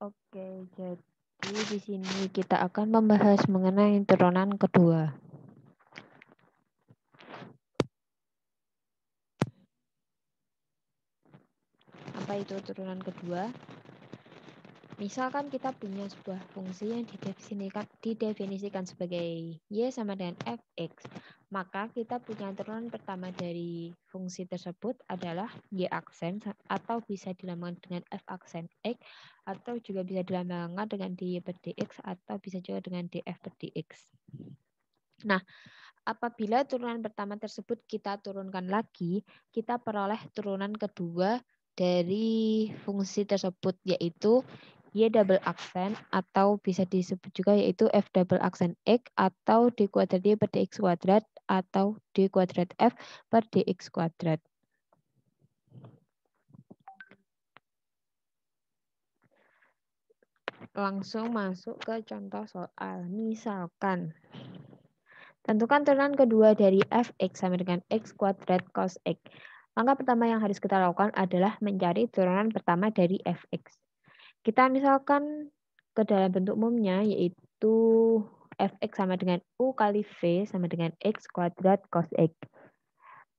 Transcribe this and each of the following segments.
Oke, jadi di sini kita akan membahas mengenai turunan kedua. Apa itu turunan kedua? Misalkan kita punya sebuah fungsi yang didefinisikan sebagai y sama dengan fx, maka kita punya turunan pertama dari fungsi tersebut adalah y aksen, atau bisa dilambangkan dengan f aksen x, atau juga bisa dilambangkan dengan dy per dx, atau bisa juga dengan df per dx. Nah, apabila turunan pertama tersebut kita turunkan lagi, kita peroleh turunan kedua dari fungsi tersebut, yaitu y double aksen, atau bisa disebut juga yaitu f double aksen x, atau d kuadrat y per dx kuadrat, atau d kuadrat f per dx kuadrat. Langsung masuk ke contoh soal. Misalkan tentukan turunan kedua dari fx sama dengan x kuadrat cos x. Langkah pertama yang harus kita lakukan adalah mencari turunan pertama dari fx. Kita misalkan ke dalam bentuk umumnya, yaitu fx sama dengan u kali v sama dengan x kuadrat cos x.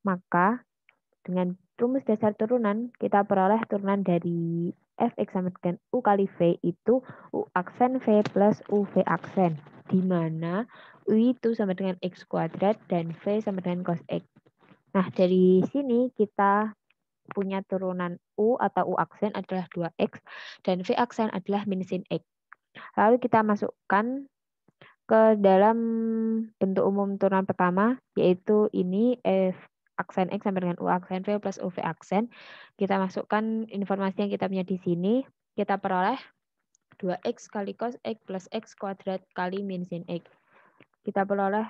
Maka dengan rumus dasar turunan, kita peroleh turunan dari fx sama dengan u kali v itu u aksen v plus uv aksen, di mana u itu sama dengan x kuadrat dan v sama dengan cos x. Nah, dari sini kita punya turunan u atau u aksen adalah 2x dan v aksen adalah min sin x. Lalu kita masukkan ke dalam bentuk umum turunan pertama, yaitu ini f aksen x sama dengan u aksen v plus uv aksen. Kita masukkan informasi yang kita punya di sini, kita peroleh 2x kali cos x plus x kuadrat kali min sin x. Kita peroleh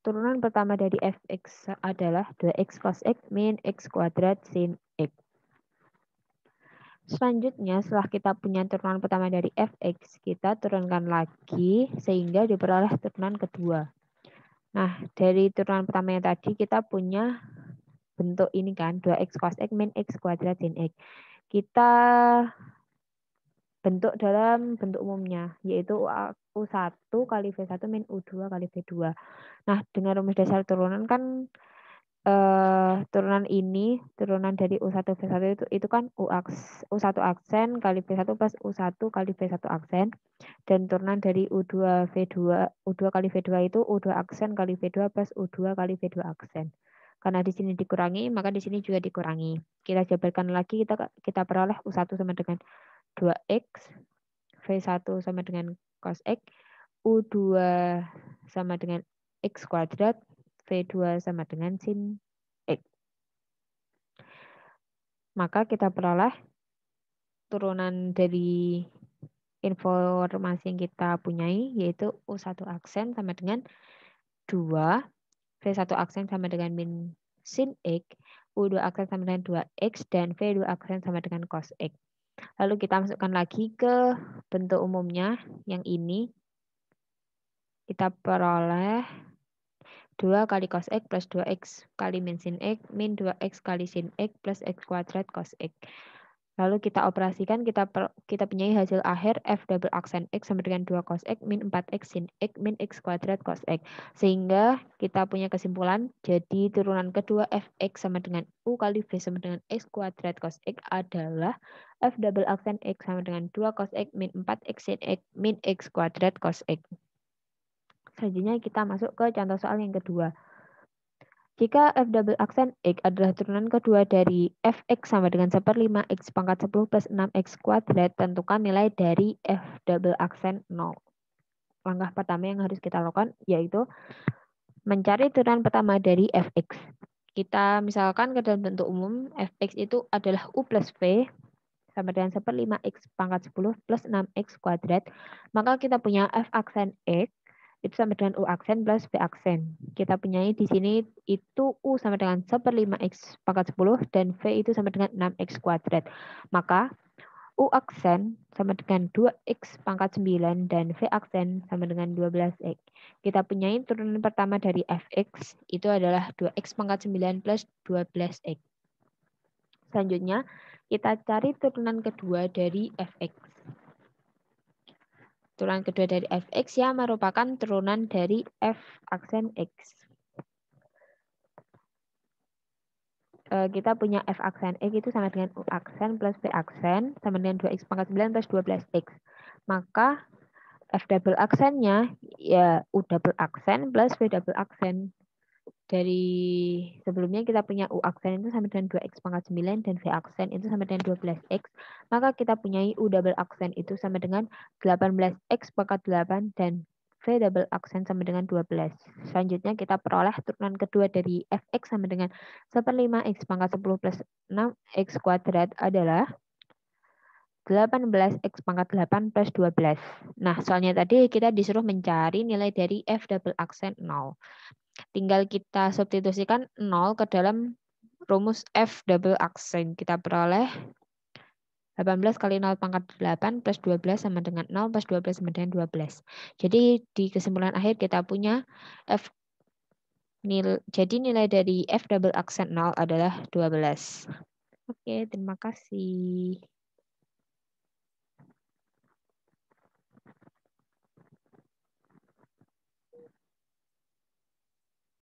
turunan pertama dari fx adalah 2x cos x min x kuadrat sin x. Selanjutnya, setelah kita punya turunan pertama dari fx, kita turunkan lagi sehingga diperoleh turunan kedua. Nah, dari turunan pertama yang tadi kita punya bentuk ini kan, 2x cos x min x kuadrat sin x. Kita bentuk dalam bentuk umumnya, yaitu U1 kali V1 min U2 kali V2. Nah, dengan rumus dasar turunan kan turunan ini, turunan dari U1 V1 itu kan U1 aksen kali V1 plus U1 kali V1 aksen. Dan turunan dari U2 kali V2 itu U2 aksen kali V2 plus U2 kali V2 aksen. Karena di sini dikurangi, maka di sini juga dikurangi. Kita jabarkan lagi, kita peroleh U1 sama dengan 2x, V1 sama dengan cos x, U2 sama dengan x kuadrat, V2 sama dengan sin x. Maka kita peroleh turunan dari informasi yang kita punyai, yaitu U1 aksen sama dengan 2, V1 aksen sama dengan min sin x, U2 aksen sama dengan 2x, dan V2 aksen sama dengan cos x. Lalu kita masukkan lagi ke bentuk umumnya yang ini. Kita peroleh 2 kali cos x plus 2x kali min sin x min 2x kali sin x plus x kuadrat cos x. Lalu kita operasikan, kita punyai hasil akhir f double aksen x sama dengan 2 cos x min 4x sin x min x kuadrat cos x. Sehingga kita punya kesimpulan, jadi turunan kedua fx sama dengan u kali v sama dengan x kuadrat cos x adalah f double aksen x sama dengan 2 cos x min 4x sin x min x kuadrat cos x. Selanjutnya kita masuk ke contoh soal yang kedua. Jika f double aksen x adalah turunan kedua dari fx sama dengan 1/5 x pangkat 10 plus 6x kuadrat, tentukan nilai dari f double aksen 0. Langkah pertama yang harus kita lakukan yaitu mencari turunan pertama dari fx. Kita misalkan ke dalam bentuk umum, fx itu adalah u plus v sama dengan 1/5 x pangkat 10 plus 6x kuadrat. Maka kita punya f aksen x itu sama dengan u aksen plus v aksen. Kita punyai di sini itu u sama dengan 1/5 x pangkat 10 dan v itu sama dengan 6x kuadrat. Maka u aksen sama dengan 2x pangkat 9 dan v aksen sama dengan 12x. Kita punyai turunan pertama dari fx itu adalah 2x pangkat 9 plus 12x. Selanjutnya kita cari turunan kedua dari fx. turunan kedua dari fx yang merupakan turunan dari f aksen x. Kita punya f aksen x itu sama dengan u aksen plus v aksen sama dengan 2x pangkat 9 plus 12x. Maka f double aksennya ya u double aksen plus v double aksen. Dari sebelumnya kita punya u aksen itu sama dengan 2x pangkat 9 dan v aksen itu sama dengan 12x. Maka kita punya u double aksen itu sama dengan 18x pangkat 8 dan v double aksen sama dengan 12. Selanjutnya kita peroleh turunan kedua dari fx sama dengan 1/5x pangkat 10 plus 6x kuadrat adalah 18x pangkat 8 plus 12. Nah, soalnya tadi kita disuruh mencari nilai dari f double aksen 0. Tinggal kita substitusikan 0 ke dalam rumus f double aksen. Kita peroleh 18 kali 0 pangkat 8 plus 12 sama dengan 0 plus 12 sama dengan 12. Jadi di kesimpulan akhir kita punya jadi nilai dari f double aksen 0 adalah 12. Oke, terima kasih.